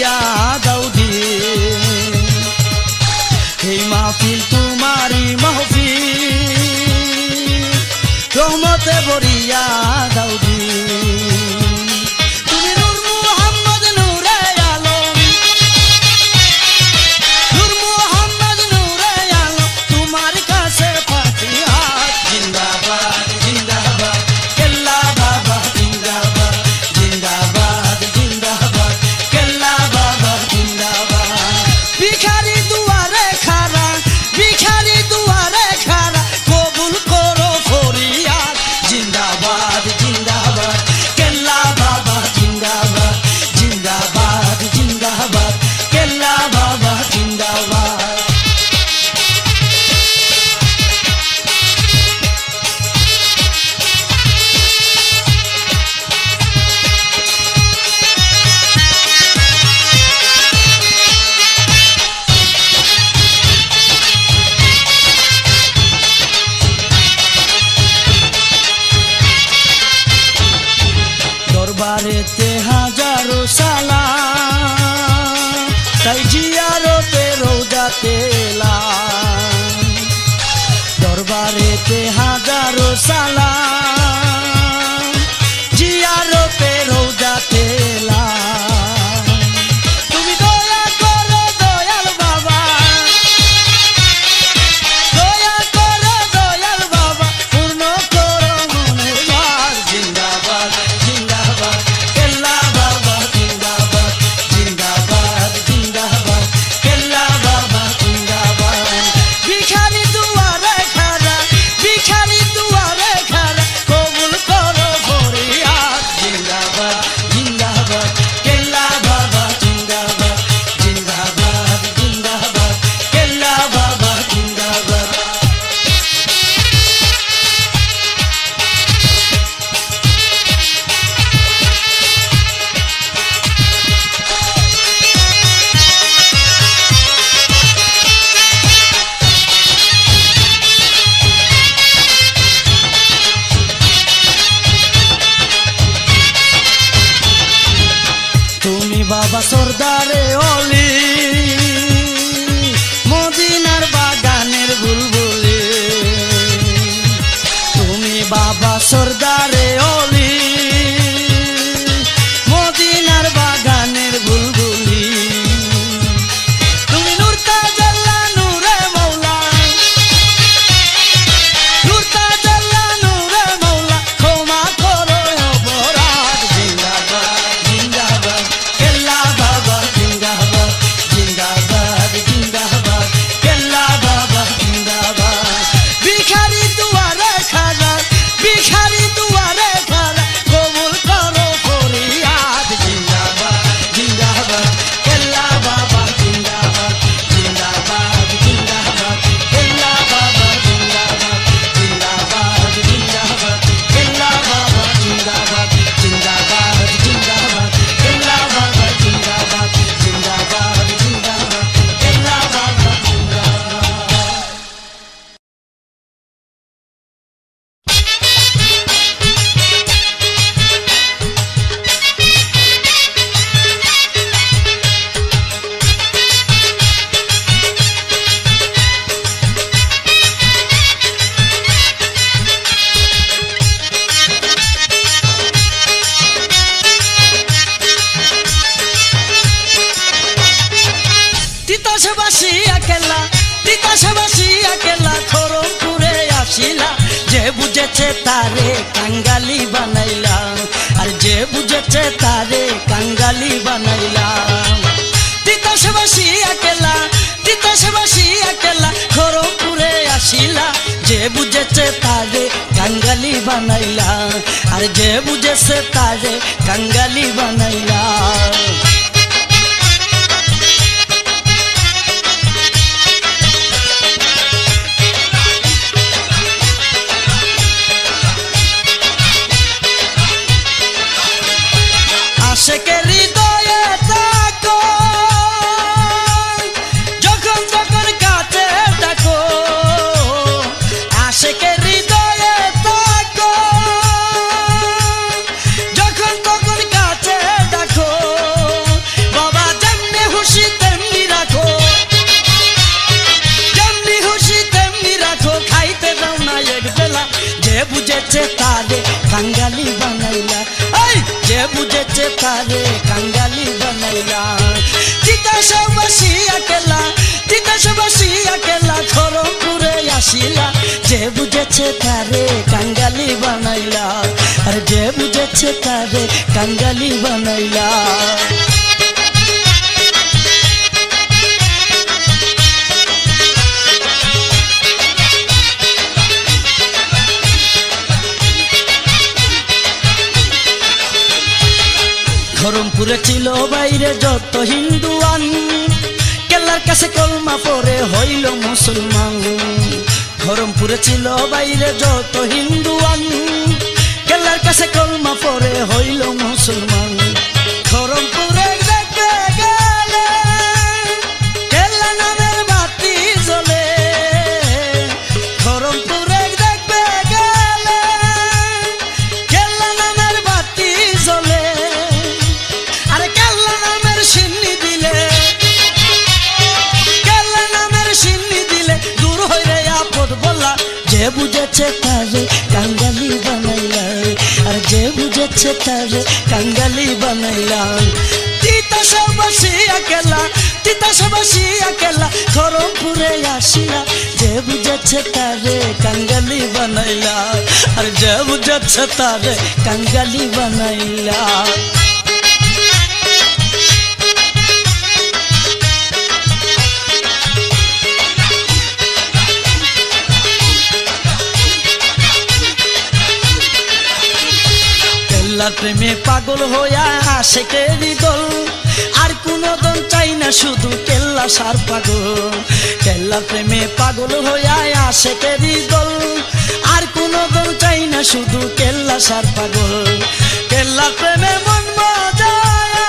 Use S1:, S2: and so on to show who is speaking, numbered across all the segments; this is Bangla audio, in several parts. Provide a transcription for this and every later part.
S1: ভরিয়া দাও দিন এই মাহফিল তোমারি মাহফিল রহমতে ভরিয়া দাও দিন তুমি নূর মুহাম্মদ নূরে আলম নূর মুহাম্মদ নূরে আলম তোমার কাছে ফাতিহাত জিন্দাবাদ জিন্দাবাদ কেল্লা বাবা জিন্দাবাদ জিন্দাবাদ জিন্দাবাদ কেল্লা বাবা জিন্দাবাদ ভিখারি দুয়ারে খাড়া ভিখারি দুয়ারে খাড়া কবুল করো ফরিয়াদ জিন্দাবাদ জিন্দাবাদ কেল্লা বাবা জিন্দাবাদ জিন্দাবাদ জিন্দাবাদ কেল্লা বাবা জিন্দাবাদ দরবারেতে হাজারো সালাম তাই জিয়ারতে রোজাতে এলাম দরবারেতে হাজারো সালাম জিয়ারতে রোজাতে এলাম তুমি দয়া করো দয়াল বাবা দয়া করো দয়াল বাবা পূর্ণ করো মনের ভার জিন্দাবাদ জিন্দাবাদ কেল্লা বাবা জিন্দাবাদ জিন্দাবাদ জিন্দাবাদ কেল্লা বাবা জিন্দাবাদ ভিখারি দুয়ারে খাড়া ভিখারি দুয়ারে খাড়া কবুল করো ফরিয়াদ জিন্দাবাদ জিন্দাবাদ কেল্লা বাবা জিন্দাবাদ জিন্দাবাদ জিন্দাবাদ কেল্লা বাবা জিন্দাবাদ তুমি বাবা সর্দারে অলি মদিনার বাগানের বুলবুলি তুমি বাবা সর্দারে অলি মদিনার বাগানের বুলবুলি তুমি নূর তাজাল্লা নূরে মৌলা নূর তাজাল্লা নূরে মৌলা ক্ষমা করো অপরাধ জিন্দাবাদ জিন্দাবাদ কেল্লা বাবা জিন্দাবাদ জিন্দাবাদ জিন্দাবাদ কেল্লা বাবা জিন্দাবাদ ভিখারি দুয়ারে খাড়া ভিখারি দুয়ারে খাড়া কবুল করো ফরিয়াদ জিন্দাবাদ জিন্দাবাদ কেল্লা বাবা জিন্দাবাদ জিন্দাবাদ জিন্দাবাদ কেল্লা বাবা জিন্দাবাদ জিন্দাবাদ জিন্দাবাদ কেল্লা বাবা জিন্দাবাদ জিন্দাবাদ জিন্দাবাদ কেল্লা বাবা জিন্দাবাদ জিন্দাবাদ জিন্দাবাদ কেল্লা বাবা জিন্দাবাদ তিতাসবাসী একেলা খরমপুরে আসিলা যে বুঝেছে তারে কাঙ্গালি বানাইলাম আর যে বুঝেছে তারে কাঙ্গালি বানাইলাম তিতাসবাসী একেলা খরমপুরে আসিলা যে বুঝেছে তারে কাঙ্গালি বানাইলাম আর যে বুঝেছে তারে কাঙ্গালি বানাইলাম আশেকের হৃদয়ে থাকো যখন তখন কাছে ডাকো আশেকের হৃদয়ে থাকো যখন তখন কাছে ডাকো বুঝেছে তারে কাঙ্গালি বানাইলা, এই যে বুঝেছে তারে কাঙ্গালি বানাইলা। তিতাসে বসিয়া কেলা, তিতাসে বসিয়া কেলা খড়মপুরে আসিলা, যে বুঝেছে তারে কাঙ্গালি বানাইলা, আর যে বুঝেছে তারে কাঙ্গালি বানাইলা। খড়মপুরে ছিল বাইরে যত হিন্দুয়ান, কেল্লার কাছে কলমা পরে হইল মুসলমান। খড়মপুরে ছিল বাইরে যত হিন্দুয়ান, কেল্লার কাছে কলমা পরে হইল মুসলমান। খড়মপুরে দেখতে গেলে কেল্লা নামের বাতি জ্বলে, খড়মপুরে দেখতে গেলে কেল্লা নামের বাতি জ্বলে, আরে কেল্লা নামের সিন্নি দিলে, কেল্লা নামের সিন্নি দিলে দূর হইরে আপদ বলা, যে বুঝেছে তারে কাঙ্গালি বানাইলা, আর যে বুঝেছে তারে কাঙ্গালি বানাইলা। তিতাসে বসিয়া কেলা, তিতাসে বসিয়া কেলা খড়মপুরে আসিলা, যে বুঝেছে তারে কাঙ্গালি বানাইলা, আর যে বুঝেছে তারে কাঙ্গালি বানাইলা। কেল্লার প্রেমে পাগল হইয়া আশেকেরই দল, আর কোন দল চাই না শুধু কেল্লা সার পাগল। কেল্লার প্রেমে পাগল হইয়া আশেকেরই দল, আর কোন দল চাই না শুধু কেল্লা সার পাগল। কেল্লার প্রেমে মন মজায়া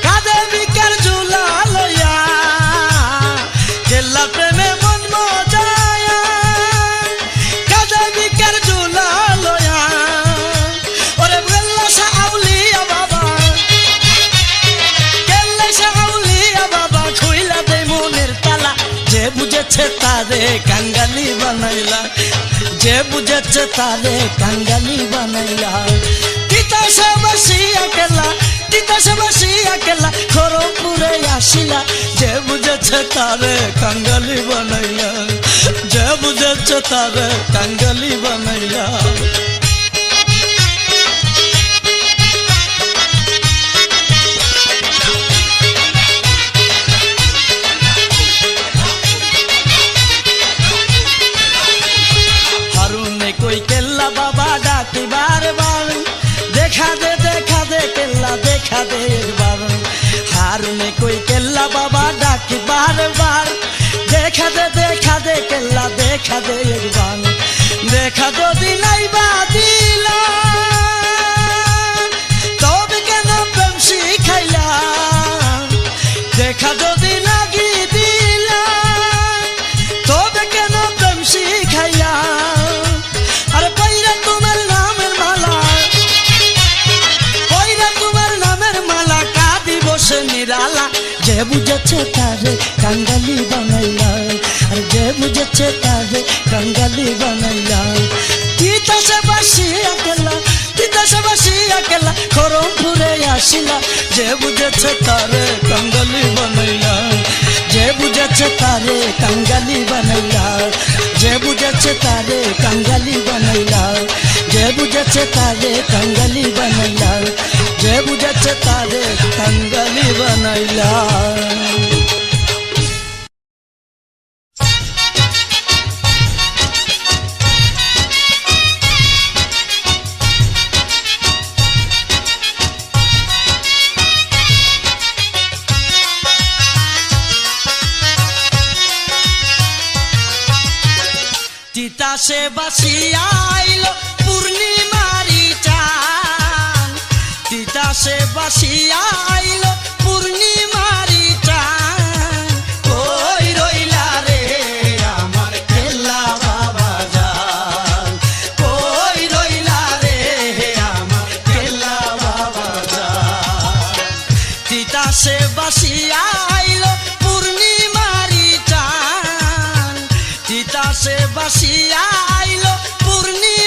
S1: কাঁদে বিকার ঝুলা লইয়া, কেল্লার প্রেমে মন মজায়া কাঁদে বিকার ঝুলা লইয়া। যে বুঝেছে তারে কাঙ্গালি বানাইলা, যে বুঝেছে তারে কাঙ্গালি বানাইলা। তিতাসে বসিয়া কেলা, তিতাসে বসিয়া কেলা খড়মপুরে আসিলা, যে বুঝেছে তারে কাঙ্গালি বানাইলা, যে বুঝেছে তারে কাঙ্গালি বানাইলা। কই কেল্লা বাবা ডাকি বারবার, দেখা দে কেল্লা দেখা দে একবার। হারুনে কই কেল্লা বাবা ডাকি বারবার, দেখা দে কেল্লা দেখা দে একবার। দেখা যদি নাই বা দিলা, তবে কেন প্রেম শিখাইলা, দেখা যদি লাগি দিলা, তবে কেন প্রেম শিখাইলা। নিরালা, যে বুঝেছে তারে কাঙ্গালি বানাইলা, আর যে বুঝেছে তারে কাঙ্গালি বানাইলা। তিতাসে বসিয়া কেলা, তিতাসে বসিয়া কেলা খড়মপুরে আসিলা, যে বুঝেছে তারে কাঙ্গালি বানাইলা, যে বুঝেছে তারে কাঙ্গালি বানাইলা, যে বুঝেছে তারে কাঙ্গালি বানাইলা, যে বুঝেছে তারে কাঙ্গালি বানাইলা, যে বুঝেছে তারে কাঙ্গালি বানাইলা। তিতাসে বাসিয়া আইলো পূর্ণিমারি চান, তিতাসে বাসিয়া আইলো পূর্ণিমারি চান। কই রইলা রে আমার কেল্লা বাবা জান, কই রইলা রে আমার কেল্লা বাবা জান। তিতাসে বাসিয়া আইলো পূর্ণিমারি চান, তিতাসে বাসিয়া আইলো পূর্ণিমারি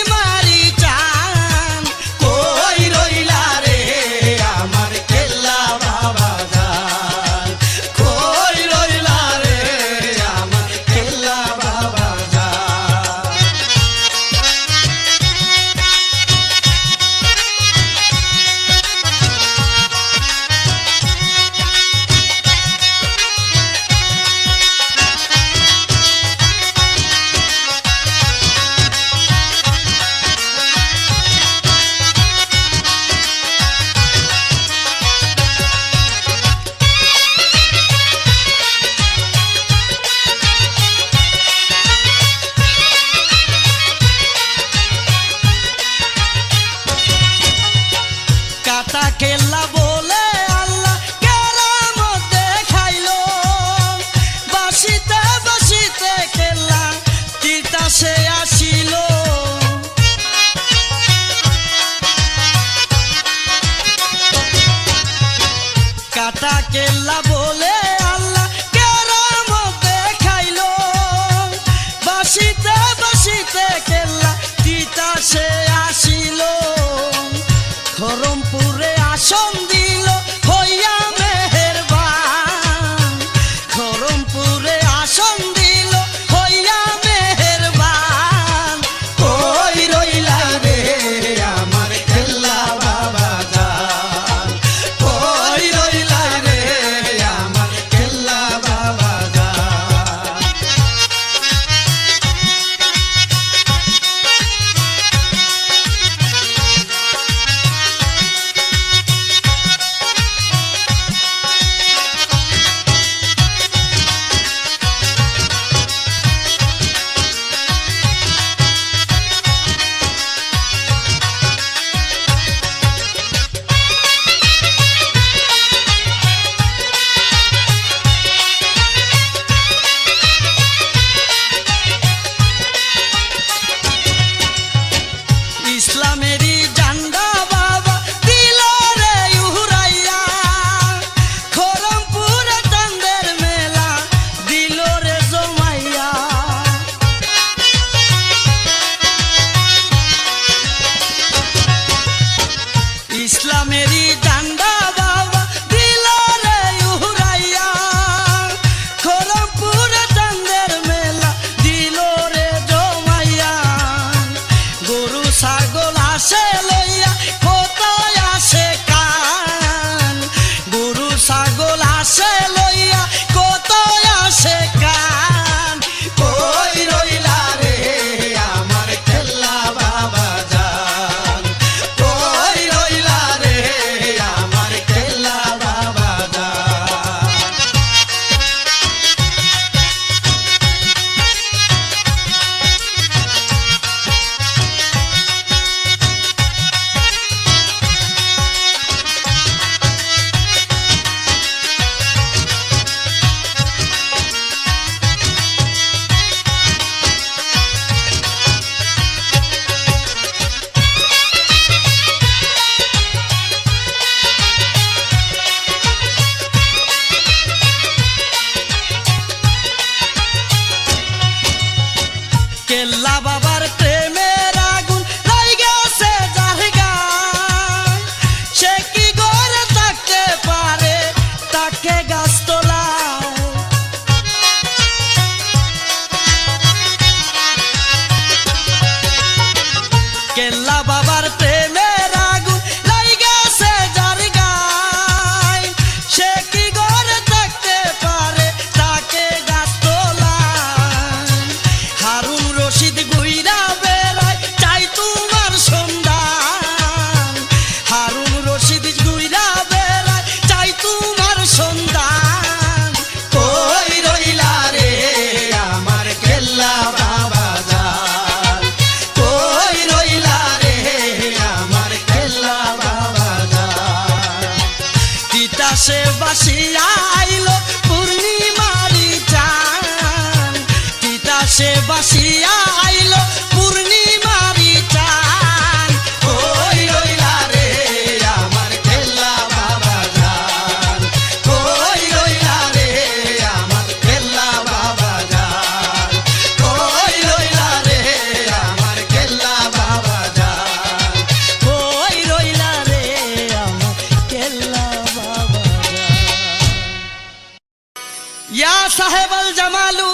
S1: साहेबल जमालू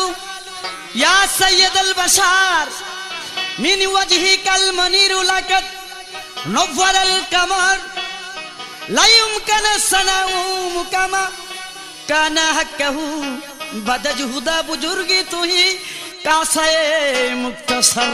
S1: या सैयदल बशार मिन वजहिकल मनीरु लकत नव्वरल कमर ला युमकिन सनाउ मुकमा काना हक्कहू बदजुहुदा बुजुर्गी तुही कासाए मुक्तसर।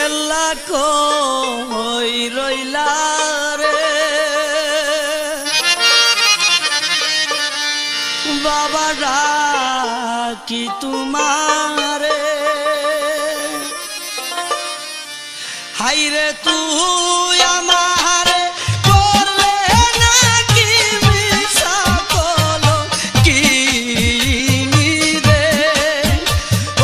S1: কেল্লা কই রইলা রে বাবা ডাকি তোমারে হাইরে তুই আমারে করলে নাকি মিছা কলো কি রে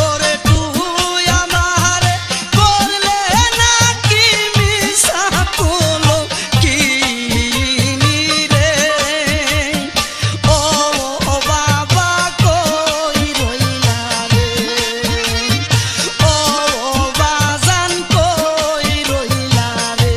S1: ওরে তুই আমারে করলে নাকি মিছা কলো কি রে ও বাবা কই রইলা রে ও বাজান কই রইলা রে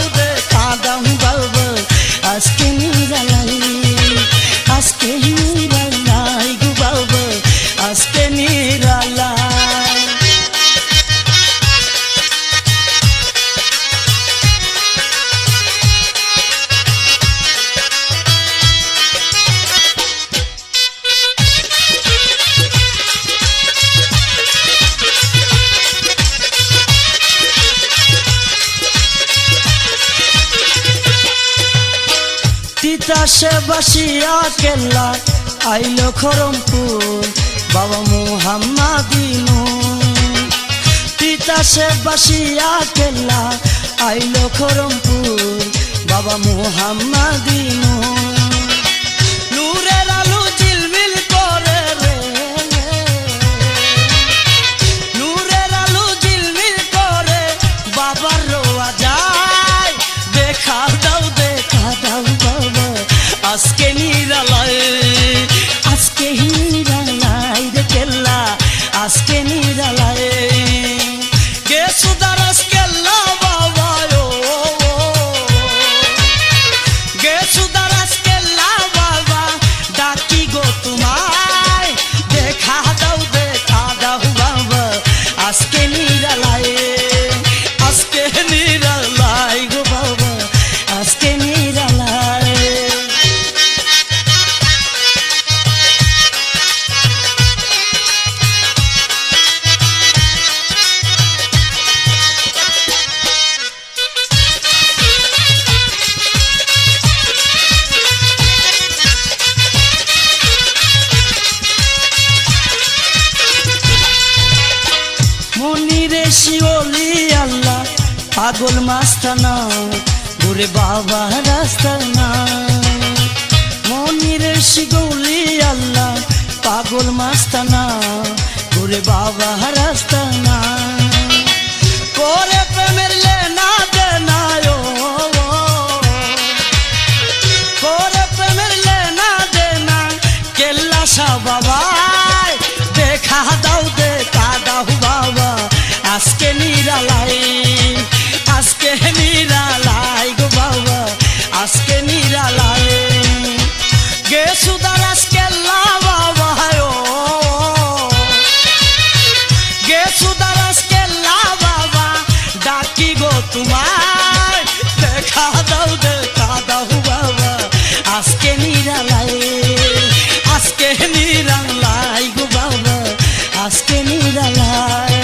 S1: দাও দেখা দাও বাবা আজকে নিরালাই আজকে নিরালাই গো বাবা আজকে নিরালাই তিতাসে বাসিয়া কেল্লা আইলো খরমপুর বাবা মুহাম্মাদিনু তিতাসে বাসিয়া কেল্লা আইলো খরমপুর বাবা মুহাম্মাদিনু নূরের আলো ঝিলমিল করে রে নূরের আলো ঝিলমিল করে বাবার রোয়া যায় দেখা দাও বাবা আজকে নিরালাই আজকে নিরালাই রে কেল্লা আজকে নিরালাই গে সুদারাস কেল্লা বাবা গে সুদারাস কেল্লা বাবা ডাকি গো তোমায় দেখা দাও বাবা আজকে নিরালাই গো বাবা আজকে নিরালাই মনিরে শিওলি আল্লাহ পাগল মাস্তানা ঘুরে বাবা রাস্তানা মনিরে শিওলি আল্লাহ পাগল মাস্তানা ঘুরে বাবা রাস্তানা করে প্রেমের লেনা দেনা করে প্রেমের লেনা দেনা কেল্লা সা বাবা দেখা দাও বাবা আজকে নিরালাই গো বাবা আজকে নিরালাই গে সুদারাস কেল্লা বাবা গে সুদারাস কেল্লা বাবা ডাকি গো তোমায় দেখা দাও বাবা আজকে নিরালাই গো বাবা আজকে নিরালাই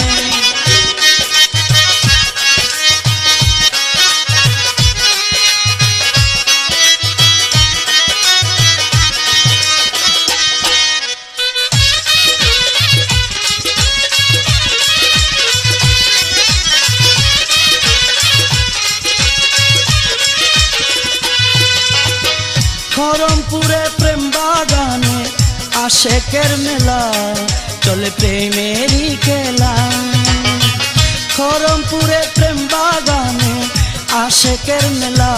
S1: খরমপুরে প্রেম বাগানে আশেকের মেলা চলে প্রেমেরই খেলা খরমপুরে প্রেম বাগানে আশেকের মেলা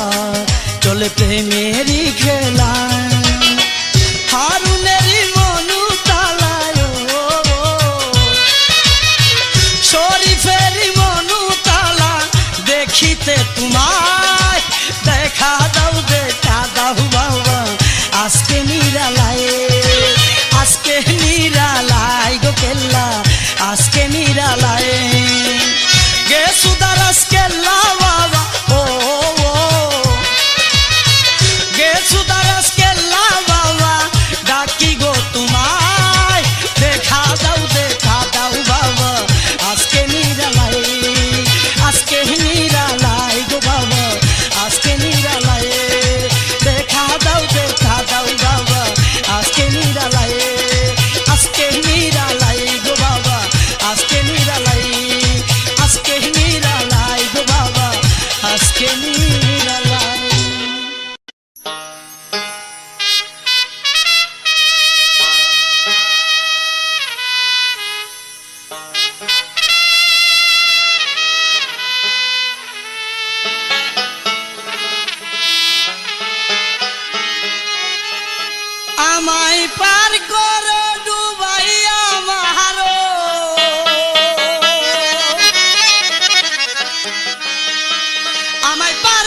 S1: চলে প্রেমেরই খেলা হারুনেরই মনু তালায় শরীফেরই মনু তালা দেখিতে তোমায় দেখা দাও বাবা আজকে নিরালাই গো কেল্লা আজকে নিরালাই গে সুদারাস কেল্লা বাবা গে সুদারাস কেল্লা বাবা ডাকি গো তোমায় দেখা দাও বাবা আজকে নিরালাই গো বাবা আজকে নিরালাই দেখা দাও বাবা আজকে নিরালাই গো বাবা আজকে নিরালাই গো বাবা আজকে নিরালাই আমায় পার করে ডুবাইয়া মারো আমায় পার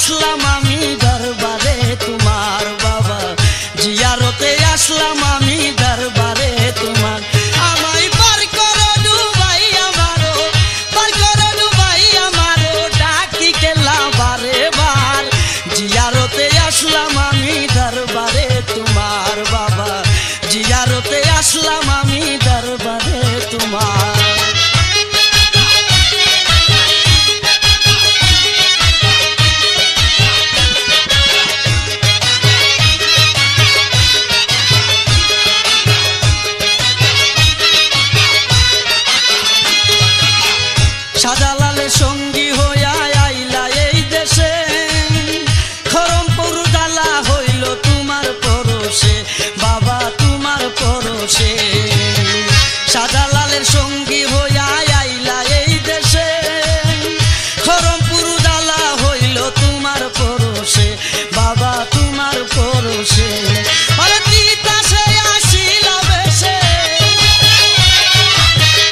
S1: আসলাম আমি দরবারে তোমার বাবা, জিয়ারতে আসলাম আমি দরবারে তোমার। আমায় পার করো ডুবাই আমারো, পার করো ডুবাই আমারো, ডাকি কেলা বারে বার। জিয়ারতে আসলাম আমি দরবারে তোমার বাবা, জিয়ারতে আসলাম আমি দরবারে তোমার। শাহজালালের সঙ্গী হইয়া আইলা এই দেশে, খরমপুর ডালা হইল তোমার পরশে বাবা তোমার পরশে। শাহজালালের সঙ্গী হইয়া আইলা এই দেশে, খরমপুর ডালা হইল তোমার পরশে বাবা তোমার পরশে। আরে তিতাসে আসিলা বেশে,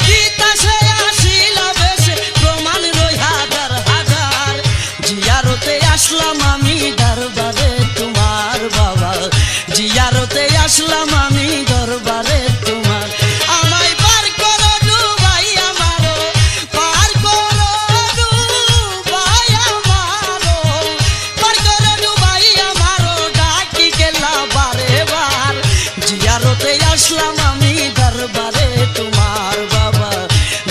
S1: তিতাসে আসিলা বেশে, প্রমাণ রই হাজার হাজার। জিয়ারতে আসলাম আমি দরবারে তোমার বাবা, জিয়ারতে আসলাম আমি দরবারে তোমার। আমায় পার করো ডুবাই আমারো, পার করো ডুবাই আমারো, পার করো ডুবাই আমারো, ডাকি গেলা বারে বার। জিয়ারতে আসলাম আমি দরবারে তোমার বাবা,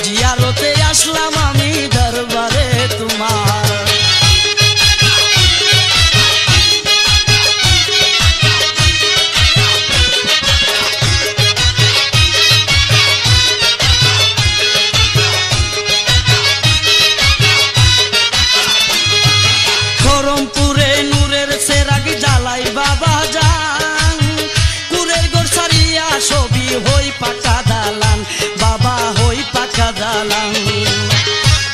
S1: জিয়ারতে আসলাম আমি দরবারে তোমার। খরমপুরে নূরের সেরাগ জ্বালাই বাবা যান, কুরের গোর সারিয়া ছবি হই পাকা দালান বাবা হই পাকা দালান।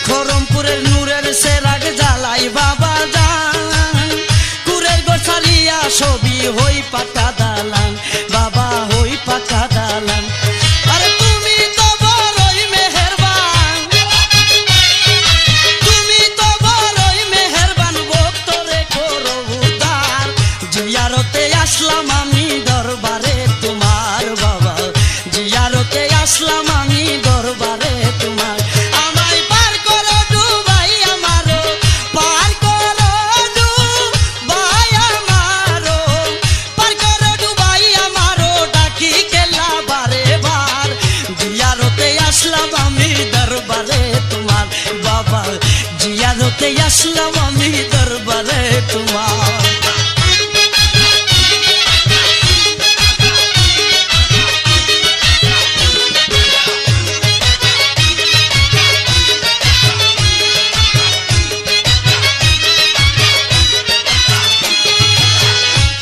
S1: খরমপুরের নূরের সেরাগ জ্বালাই বাবা যান, কুরের গোর সারিয়া ছবি হই পাকা দালান বাবা হই পাকা দালান। আরে তুমি তো বড়ই মেহেরবান, তুমি তো বড়ই মেহেরবান, ভক্তরে করো উদ্ধার। জিয়ারতে আসলাম আমি দরবারে তোমার বাবা, জিয়ারতে আসলাম আমি দরবারে তোমার। আমায় পার করো ডুবাই আমারো, পার করো ডুবাই আমারো, পার করো ডুবাই আমারো, ডাকি কেলা বারে বার। জিয়ারতে আসলাম আমি দরবারে তোমার বাবা, জিয়ারতে আসলাম আমি দরবারে তোমার।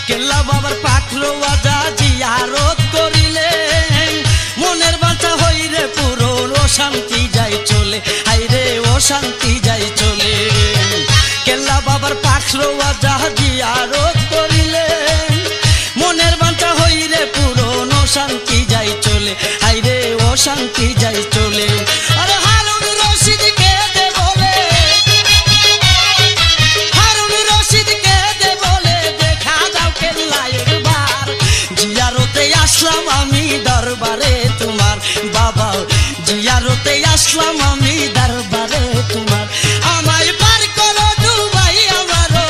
S1: কেল্লা বাবার পাখরো আজা জিয়ারত করিলেন, মনের বাঁচা হইরে পুরো শান্তি যাই চলে, হাইরে ও শান্তি যাই চলে। কেল্লা বাবার পাখরো আজা জিয়ারত করিলেন, মনের বাঁচা হইরে পুরো শান্তি যাই চলে, হাইরে ও শান্তি যাই চলে। আরে হারুন রশিদ কে দে বলে, হারুন রশিদ কে দে বলে, দেখা যাও কেল্লা একবার। জিয়ারতে আসলাম আমি দরবারে তোমার বাবা, জিয়ারতে আসলাম আমি দরবারে তোমার। আমায় পার করো ডুবাই আমারো,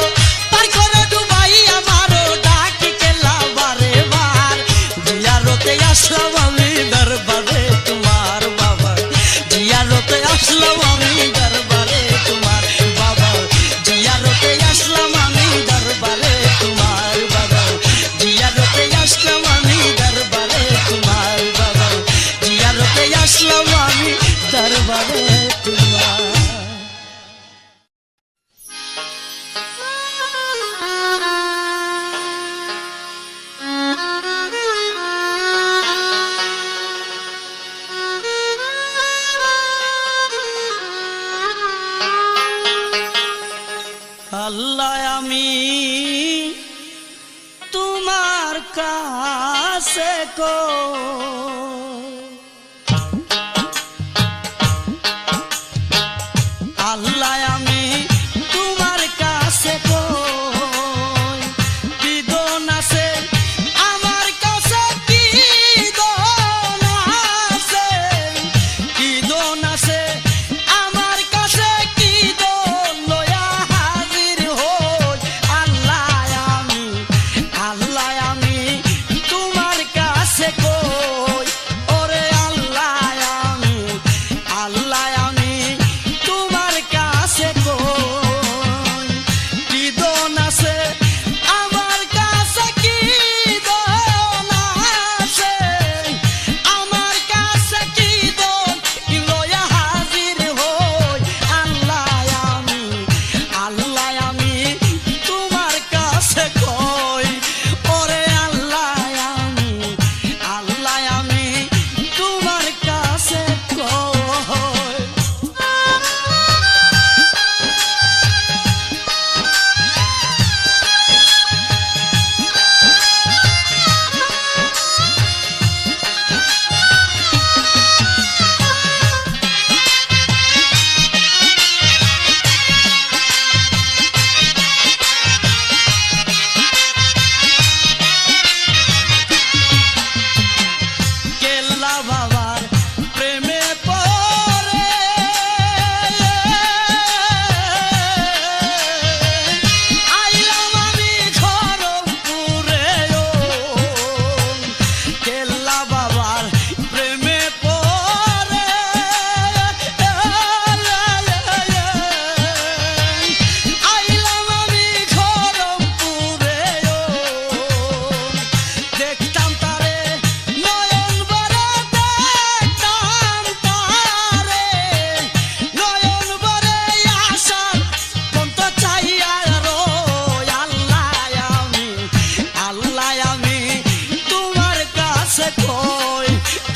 S1: পার করো ডুবাই আমারো, ডাকি কেলা বারে বার। জিয়ারতে আসলাম আমি দরবারে তোমার বাবা, জিয়ারতে আসলাম আমি দরবারে তোমার বাবা, জিয়ারতে আসলাম আমি দরবারে তোমার বাবা, জিয়ারতে আসলাম আমি দরবারে তোমার বাবা, জিয়ারতে আসলাম আমি দরবারে তোমার।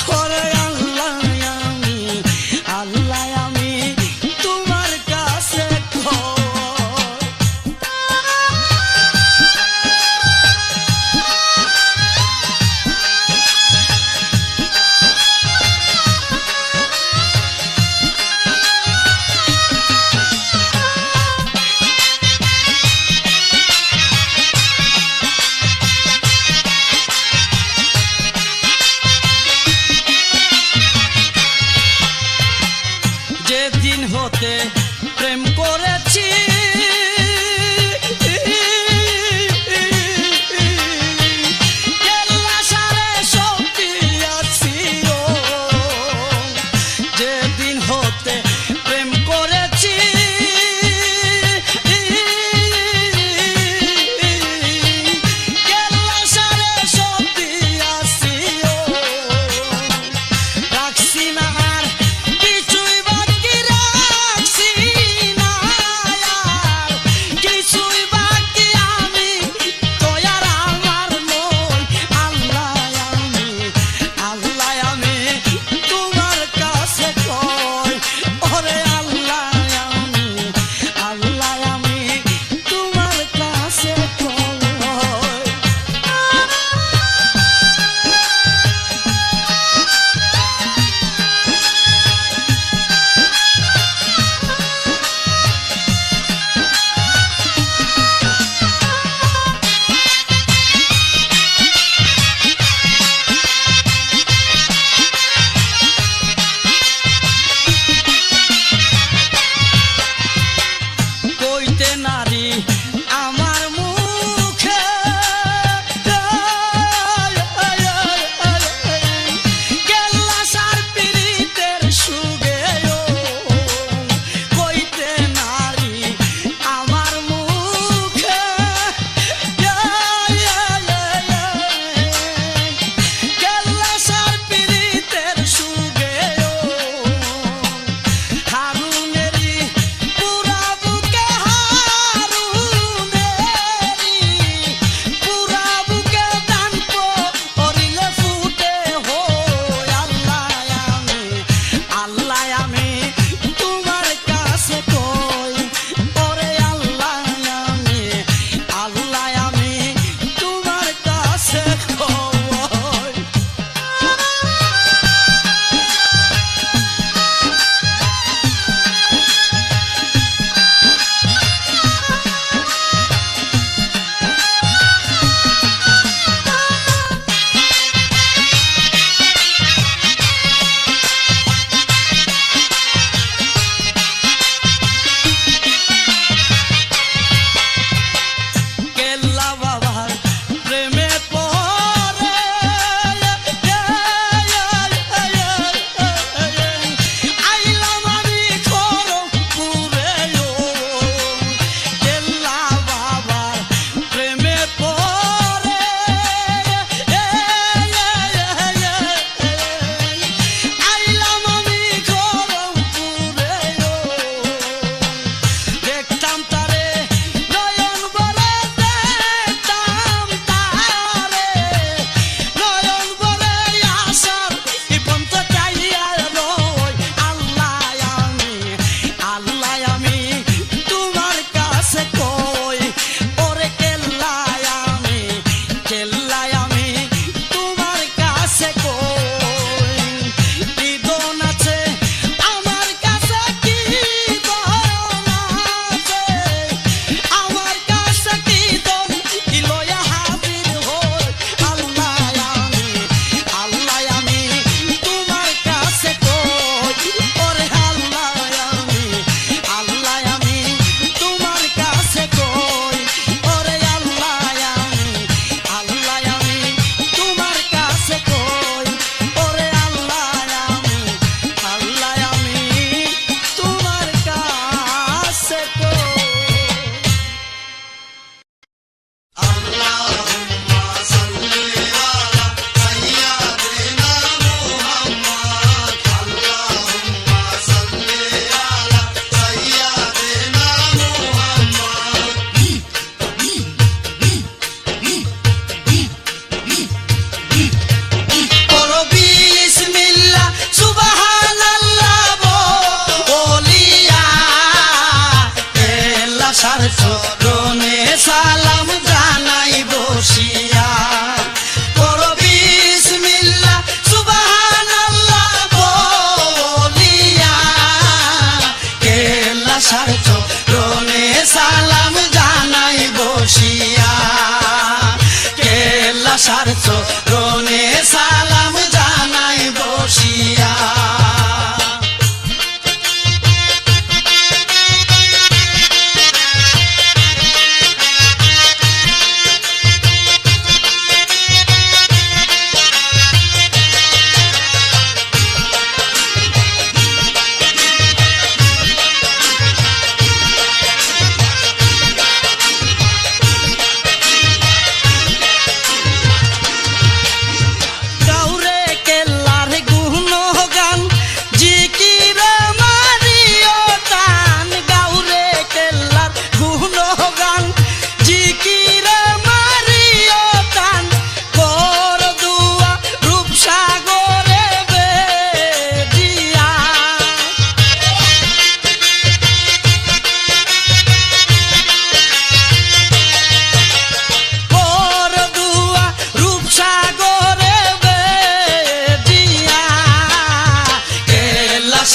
S1: ওরে আল্লাহ আমি আল্লাহ আমি তোমার কাছে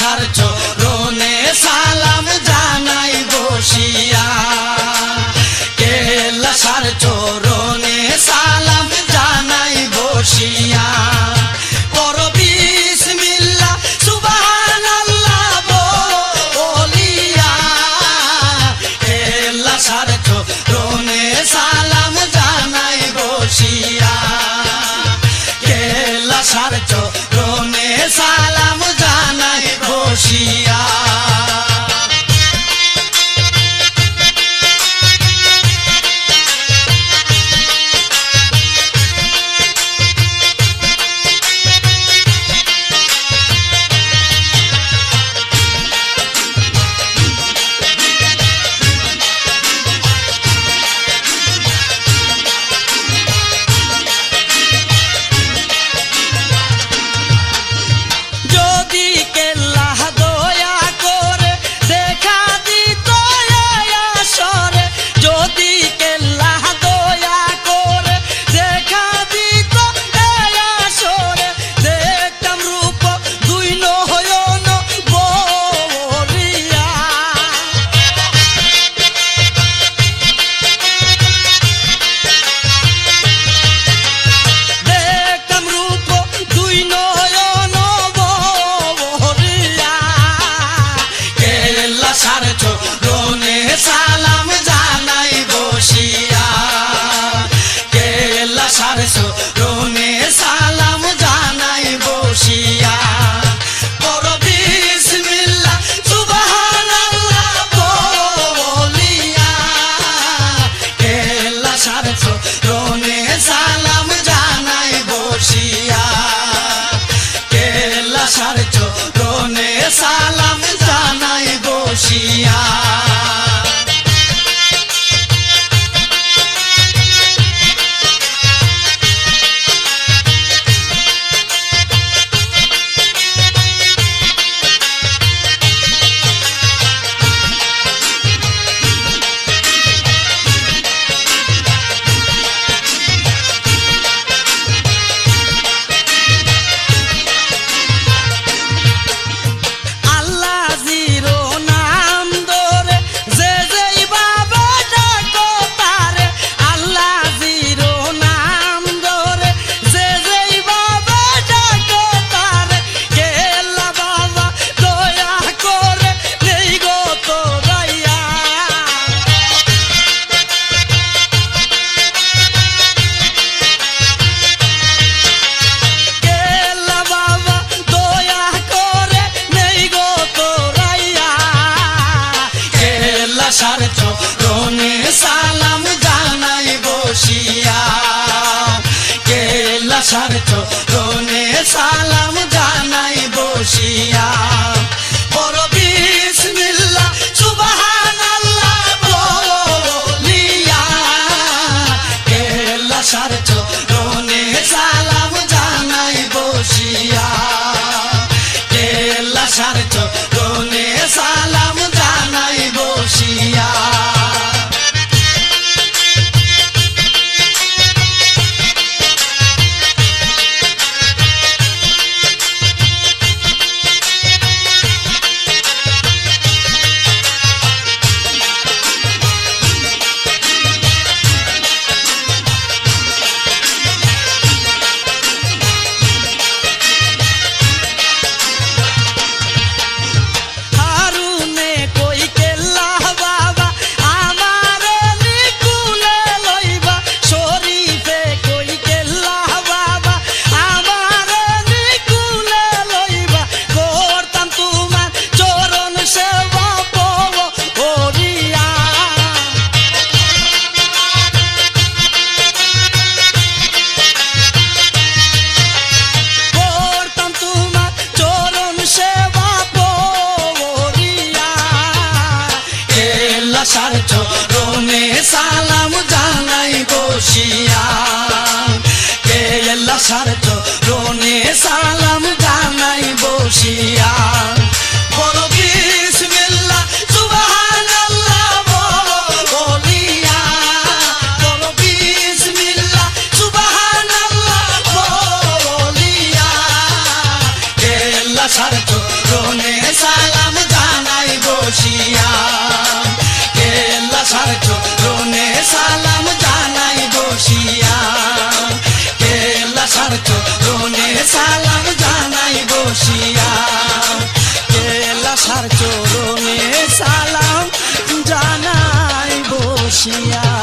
S1: লাসার চরণে সালাম জানাই বসিয়া কে লাসার চরণে সালাম জানাই বসিয়া পর বিসমিল্লাহ সুবহানাল্লাহ বলিয়া কে লাসার চরণে সালাম জানাই বসিয়া কে লাসার চরণে সালাম জানাই বসিয়া যদি কেল্লা দয়া করে দেখা দিত এই আসরে যদি কেল্লা দয়া করে দেখা দিত এই আসরে দেখতাম রূপ দুই নয়ন ভরিয়া দেখতাম রূপ দুই নয়ন ভরিয়া কে লাসার চরণে সালাম জানাই বসিয়া কে লাসার চরণে সালাম জানাই বসিয়া পর বিসমিল্লাহ সুবহানাল্লাহ বলিয়া কে লাসার চরণে সালাম জানাই বসিয়া কে লাসার চরণে সালাম জানাই বসিয়া আল্লাহ জিরো নাম ধরে যে যেই বাবা ডাকো তারে আল্লাহ জিরো নাম ধরে যে যেই বাবা ডাকো তারে কেল্লা বাবা দয়া করে নেই গো তোরাইয়া কেল্লা বাবা দয়া করে নেই গো তোরাইয়া কে লাসার চরণে সালাম জানাই বসিয়া কে লাসার চরণে সালাম জানাই বসিয়া পর বিসমিল্লাহ সুবহানাল্লাহ বলিয়া কে লাসার চরণে সালাম জানাই বসিয়া কে লাসার চরণে সালাম জানাই বসিয়া লাসার চরণে সালাম জানাই বসিয়া কে লাসার চরণে সালাম জানাই বসিয়া বড় বিসমিল্লাহ সুবহানাল্লাহ বলিয়া বড় বিসমিল্লাহ সুবহানাল্লাহ বলিয়া কে লাসার চরণে সালাম জানাই বসিয়া লাসার চরণে সালাম জানাই বসিয়া লাসার চরণে সালাম জানাই বসিয়া লাসার চরণে সালাম জানাই বসিয়া।